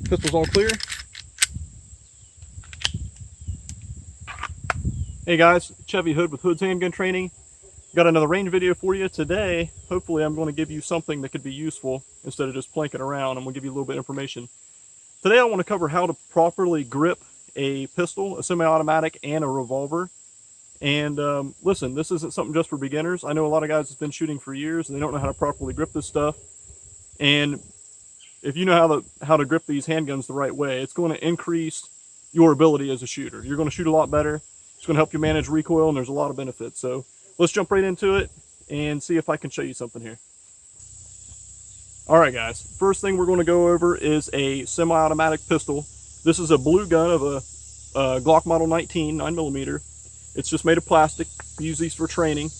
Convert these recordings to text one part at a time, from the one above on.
Pistol's all clear. Hey guys, Chevy Hood with Hood's Handgun Training. Got another range video for you today. Hopefully I'm going to give you something that could be useful instead of just planking around. I'm going to give you a little bit of information. Today I want to cover how to properly grip a pistol, a semi-automatic, and a revolver. And listen, this isn't something just for beginners. I know a lot of guys have been shooting for years and they don't know how to properly grip this stuff. And if you know how to grip these handguns the right way, it's going to increase your ability as a shooter. You're going to shoot a lot better. It's going to help you manage recoil, and there's a lot of benefits. So let's jump right into it and see if I can show you something here. All right, guys. First thing we're going to go over is a semi-automatic pistol. This is a blue gun of a Glock Model 19, 9mm. It's just made of plastic. We use these for training.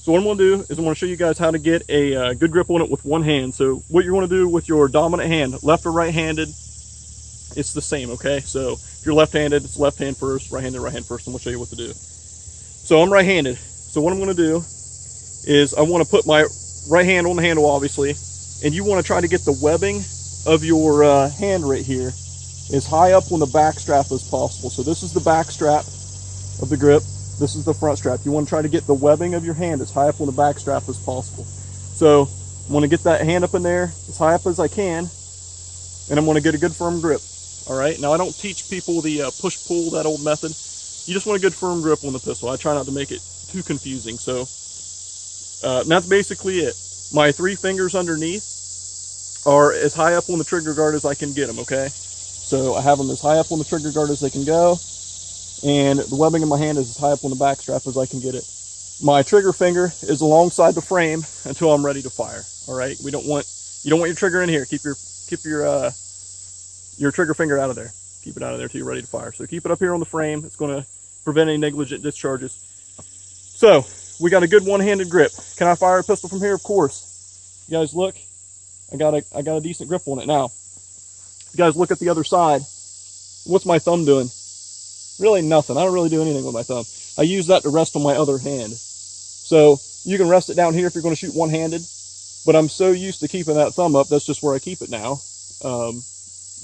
So what I'm going to do is I'm going to show you guys how to get a good grip on it with one hand. So what you're going to do with your dominant hand, left or right-handed, it's the same, okay? So if you're left-handed, it's left hand first, right-handed, right hand first. I'm going to show you what to do. So I'm right-handed. So what I'm going to do is I want to put my right hand on the handle, obviously, and you want to try to get the webbing of your hand right here as high up on the back strap as possible. So this is the back strap of the grip. This is the front strap. You want to try to get the webbing of your hand as high up on the back strap as possible. So I'm going to get that hand up in there as high up as I can, and I'm going to get a good firm grip. All right. Now I don't teach people the push-pull, that old method. You just want a good firm grip on the pistol. I try not to make it too confusing. So that's basically it. My 3 fingers underneath are as high up on the trigger guard as I can get them. Okay. So I have them as high up on the trigger guard as they can go. And the webbing in my hand is as high up on the back strap as I can get it. My trigger finger is alongside the frame until I'm ready to fire. All right, you don't want your trigger in here. Keep your trigger finger out of there. Keep it out of there till you're ready to fire. So keep it up here on the frame. It's going to prevent any negligent discharges. So we got a good one-handed grip. Can I fire a pistol from here? Of course. You guys look. I got a decent grip on it now. You guys look at the other side. What's my thumb doing? Really nothing. I don't really do anything with my thumb. I use that to rest on my other hand. So you can rest it down here if you're going to shoot one-handed, but I'm so used to keeping that thumb up, that's just where I keep it now,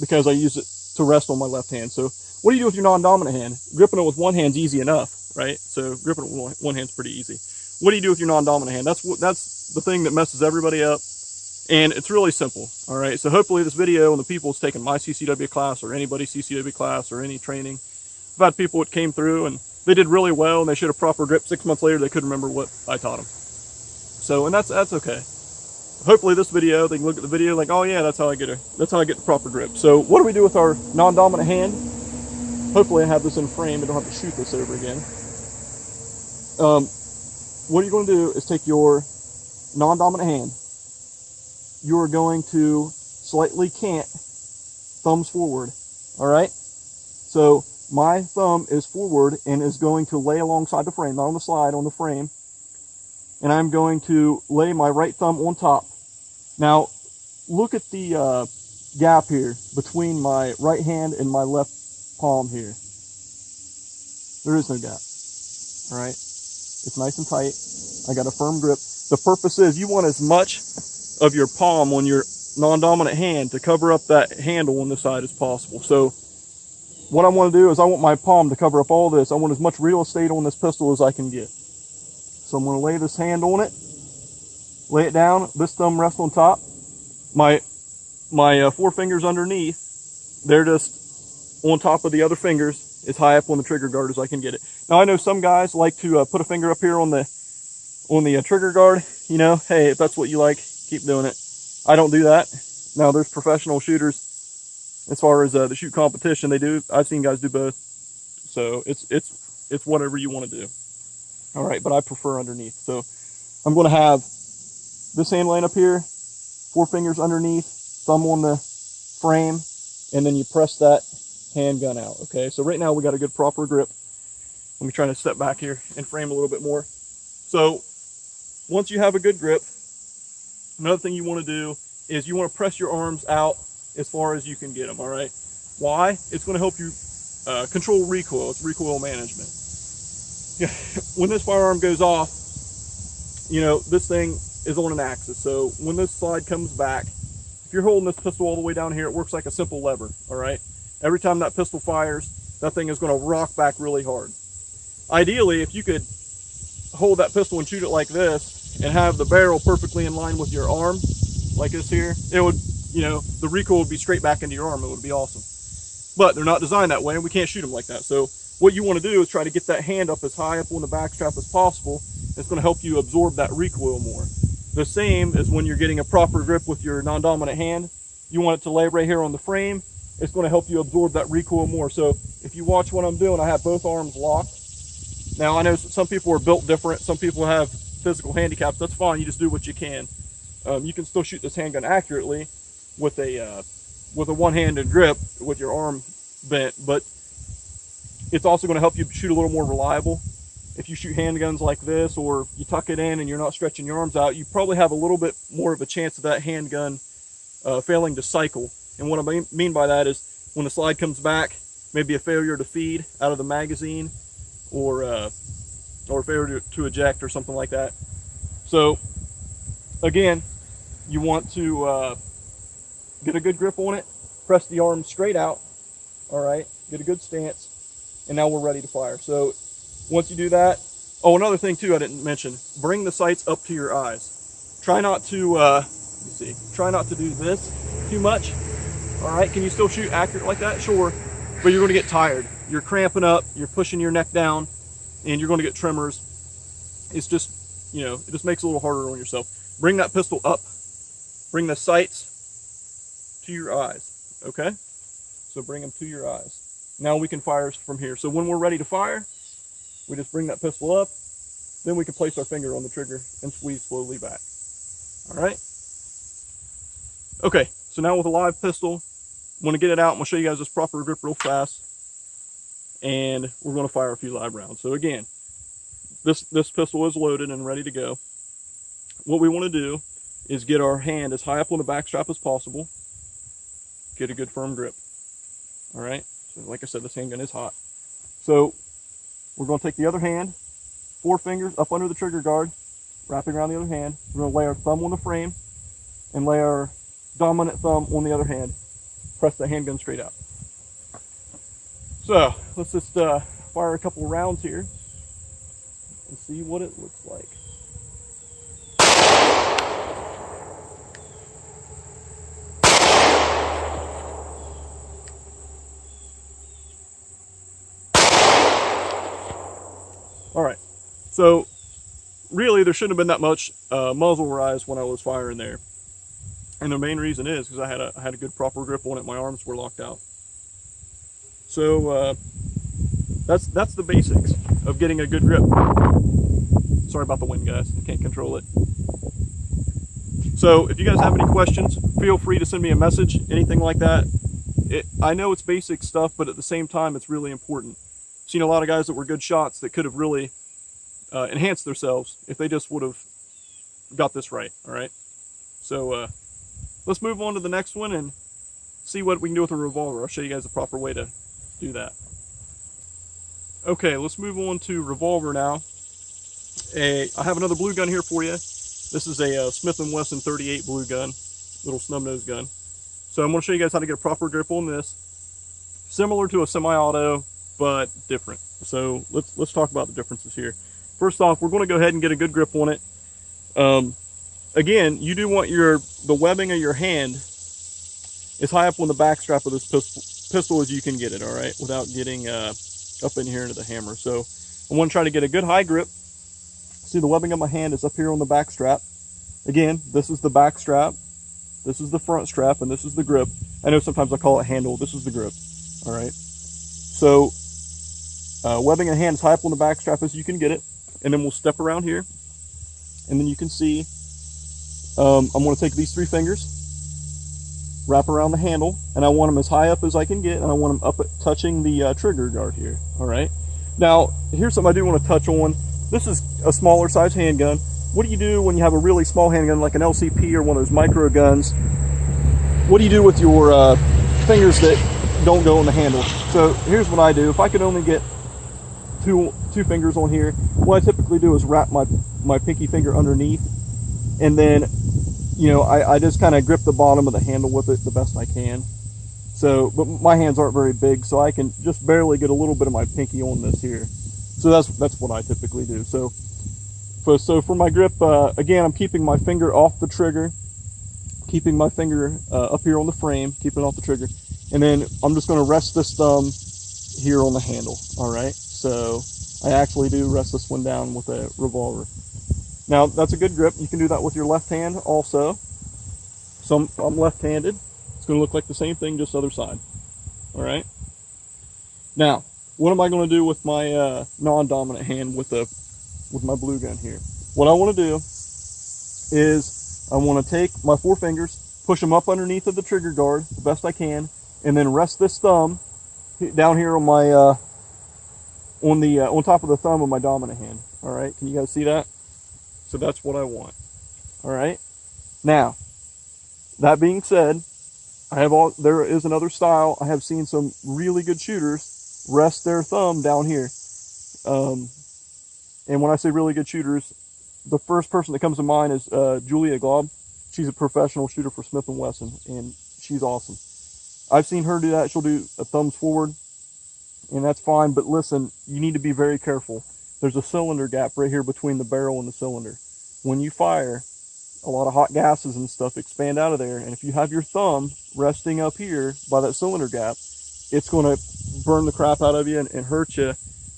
because I use it to rest on my left hand. So what do you do with your non-dominant hand? Gripping it with one hand's easy enough, right? So gripping it with one hand's pretty easy. What do you do with your non-dominant hand? That's the thing that messes everybody up, and it's really simple. All right. So hopefully this video and the people that's taken my CCW class or anybody's CCW class or any training, I've had people that came through and they did really well and they showed a proper grip. 6 months later, they couldn't remember what I taught them. So, and that's okay. Hopefully this video, they can look at the video like, oh yeah, that's how I get the proper grip. So what do we do with our non-dominant hand? Hopefully I have this in frame. I don't have to shoot this over again. What you're going to do is take your non-dominant hand. You are going to slightly cant, thumbs forward. All right. So my thumb is forward and is going to lay alongside the frame, not on the slide, on the frame. And I'm going to lay my right thumb on top. Now, look at the gap here between my right hand and my left palm here. There is no gap. All right? It's nice and tight. I got a firm grip. The purpose is you want as much of your palm on your non-dominant hand to cover up that handle on this side as possible. So what I want to do is I want my palm to cover up all this. I want as much real estate on this pistol as I can get. So I'm going to lay this hand on it, lay it down, this thumb rests on top. My 4 fingers underneath, they're just on top of the other fingers, as high up on the trigger guard as I can get it. Now I know some guys like to put a finger up here on the trigger guard. You know, hey, if that's what you like, keep doing it. I don't do that. Now there's professional shooters. As far as the shoot competition, I've seen guys do both. So it's whatever you want to do. All right, but I prefer underneath. So I'm going to have this hand laying up here, 4 fingers underneath, thumb on the frame, and then you press that handgun out. Okay, so right now we got a good proper grip. Let me try to step back here and frame a little bit more. So once you have a good grip, another thing you want to do is you want to press your arms out as far as you can get them. All right, why? It's going to help you control recoil. It's recoil management. Yeah, when this firearm goes off, you know, this thing is on an axis. So when this slide comes back, if you're holding this pistol all the way down here, it works like a simple lever, all right? Every time that pistol fires, that thing is going to rock back really hard. Ideally, if you could hold that pistol and shoot it like this and have the barrel perfectly in line with your arm, like this here, it would, you know, the recoil would be straight back into your arm. It would be awesome. But they're not designed that way, and we can't shoot them like that. So what you want to do is try to get that hand up as high up on the back strap as possible. It's going to help you absorb that recoil more. The same as when you're getting a proper grip with your non-dominant hand. You want it to lay right here on the frame. It's going to help you absorb that recoil more. So if you watch what I'm doing, I have both arms locked. Now I know some people are built different. Some people have physical handicaps. That's fine. You just do what you can. You can still shoot this handgun accurately with a one-handed grip with your arm bent, but it's also going to help you shoot a little more reliable. If you shoot handguns like this, or you tuck it in and you're not stretching your arms out, you probably have a little bit more of a chance of that handgun failing to cycle. And what I mean by that is when the slide comes back, maybe a failure to feed out of the magazine, or failure to eject or something like that. So again, you want to get a good grip on it, press the arm straight out, all right, get a good stance, and now we're ready to fire. So once you do that, oh, another thing too I didn't mention, bring the sights up to your eyes. Try not to, try not to do this too much, all right? Can you still shoot accurate like that? Sure, but you're gonna get tired. You're cramping up, you're pushing your neck down, and you're gonna get tremors. It's just, you know, it just makes it a little harder on yourself. Bring that pistol up, bring the sights to your eyes, okay? So bring them to your eyes. Now we can fire from here. So when we're ready to fire, we just bring that pistol up, then we can place our finger on the trigger and squeeze slowly back. All right? Okay, so now with a live pistol, I'm gonna get it out. I'm gonna show you guys this proper grip real fast, and we're gonna fire a few live rounds. So again, this pistol is loaded and ready to go. What we wanna do is get our hand as high up on the back strap as possible, get a good firm grip. All right, so like I said, this handgun is hot. So we're going to take the other hand, 4 fingers up under the trigger guard, wrapping around the other hand. We're going to lay our thumb on the frame and lay our dominant thumb on the other hand. Press the handgun straight out. So let's just fire a couple rounds here and see what it looks like. All right, so really there shouldn't have been that much muzzle rise when I was firing there. And the main reason is because I had a good proper grip on it. My arms were locked out. So that's the basics of getting a good grip. Sorry about the wind, guys. I can't control it. So if you guys have any questions, feel free to send me a message, anything like that. I know it's basic stuff, but at the same time, it's really important. Seen a lot of guys that were good shots that could have really enhanced themselves if they just would have got this right. All right, so let's move on to the next one and see what we can do with a revolver. I'll show you guys the proper way to do that. Okay, let's move on to revolver now. I have another blue gun here for you. This is a Smith & Wesson 38 blue gun, little snub nose gun. So I'm going to show you guys how to get a proper grip on this. Similar to a semi-auto, but different. So let's talk about the differences here. First off, we're going to go ahead and get a good grip on it. Again, you do want the webbing of your hand as high up on the back strap of this pistol as you can get it, all right, without getting up in here into the hammer. So I want to try to get a good high grip. See, the webbing of my hand is up here on the back strap. Again, this is the back strap, this is the front strap, and this is the grip. I know sometimes I call it handle. This is the grip, all right? So webbing a hand as high up on the back strap as you can get it, and then we'll step around here, and then you can see I'm going to take these 3 fingers, wrap around the handle, and I want them as high up as I can get, and I want them up at touching the trigger guard here. All right. Now here's something I do want to touch on. This is a smaller size handgun. What do you do when you have a really small handgun like an LCP or one of those micro guns? What do you do with your fingers that don't go on the handle? So here's what I do. If I could only get two fingers on here, what I typically do is wrap my pinky finger underneath and then you know, I just kind of grip the bottom of the handle with it the best I can. So, but my hands aren't very big, so I can just barely get a little bit of my pinky on this here. So that's what I typically do. So for my grip, again, I'm keeping my finger off the trigger, keeping my finger up here on the frame, keeping it off the trigger, and then I'm just going to rest this thumb here on the handle. All right, so I actually do rest this one down with a revolver. Now that's a good grip. You can do that with your left hand also. So I'm left-handed. It's going to look like the same thing, just other side. All right. Now, what am I going to do with my non-dominant hand with my blue gun here? What I want to do is I want to take my 4 fingers, push them up underneath of the trigger guard the best I can, and then rest this thumb down here on my on top of the thumb of my dominant hand. All right. Can you guys see that? So that's what I want. All right. Now, that being said, there is another style. I have seen some really good shooters rest their thumb down here. And when I say really good shooters, the first person that comes to mind is Julia Glob. She's a professional shooter for Smith & Wesson, and she's awesome. I've seen her do that. She'll do a thumbs forward, and that's fine. But listen, you need to be very careful. There's a cylinder gap right here between the barrel and the cylinder. When you fire, a lot of hot gases and stuff expand out of there, and if you have your thumb resting up here by that cylinder gap, it's going to burn the crap out of you and hurt you.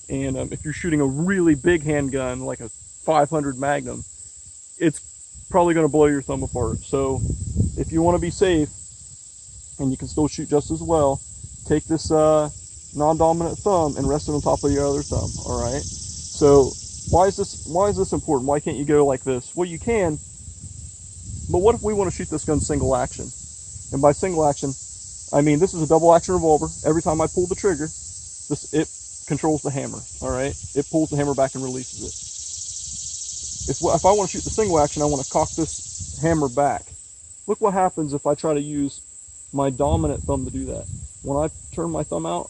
And if you're shooting a really big handgun, like a 500 Magnum, it's probably going to blow your thumb apart. So if you want to be safe, and you can still shoot just as well, take this non-dominant thumb and rest it on top of your other thumb. All right. So why is this important? Why can't you go like this? Well, you can, but what if we want to shoot this gun single action? And by single action, I mean this is a double action revolver. Every time I pull the trigger, it controls the hammer. All right, it pulls the hammer back and releases it. If I want to shoot the single action, I want to cock this hammer back. Look what happens if I try to use my dominant thumb to do that. When I turn my thumb out,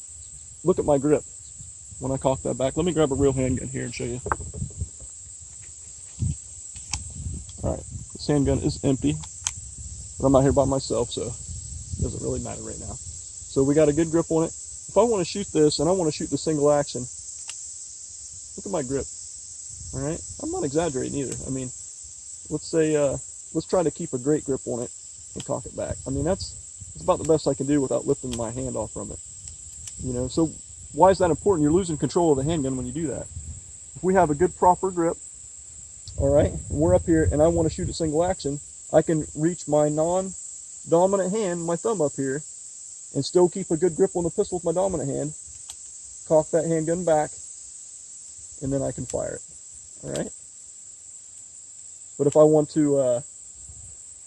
look at my grip. When I cock that back, let me grab a real handgun here and show you. All right, this handgun is empty, but I'm out here by myself, so it doesn't really matter right now. So we got a good grip on it. If I want to shoot this and I want to shoot the single action, look at my grip. All right, I'm not exaggerating either. I mean, let's try to keep a great grip on it and cock it back. I mean, that's about the best I can do without lifting my hand off from it. You know, so why is that important? You're losing control of the handgun when you do that. If we have a good proper grip, all right, and we're up here and I want to shoot a single action, I can reach my non-dominant hand, my thumb up here, and still keep a good grip on the pistol with my dominant hand, cock that handgun back, and then I can fire it. All right. But if I want to, I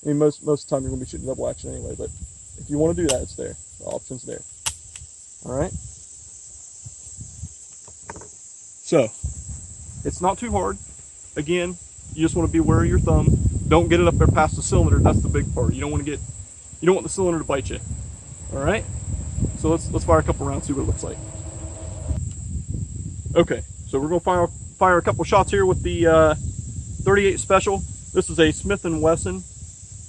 mean, most of the time you're going to be shooting double action anyway, but if you want to do that, it's there. The option's there. All right. So, it's not too hard. Again, you just want to be aware of your thumb. Don't get it up there past the cylinder. That's the big part. You don't want the cylinder to bite you. All right. So let's fire a couple rounds, see what it looks like. Okay. So we're going to fire a couple shots here with the 38 Special. This is a Smith & Wesson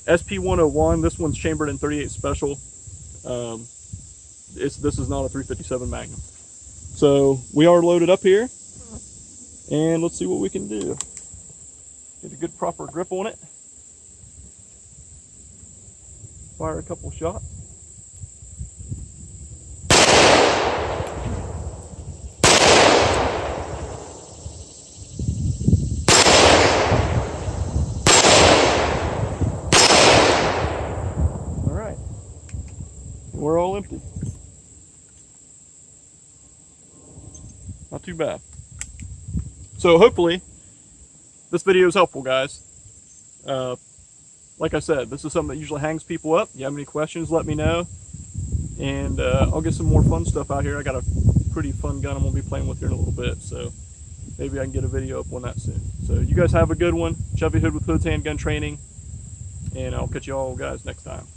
SP101. This one's chambered in 38 Special. This is not a 357 Magnum. So we are loaded up here, and let's see what we can do. Get a good proper grip on it. Fire a couple shots. All right, and we're all empty. Not too bad. So hopefully this video is helpful, guys. Like I said, this is something that usually hangs people up. If you have any questions, let me know. And I'll get some more fun stuff out here. I got a pretty fun gun I'm going to be playing with here in a little bit. So maybe I can get a video up on that soon. So you guys have a good one. Chevy Hood with Hood's Handgun Training. And I'll catch you all guys next time.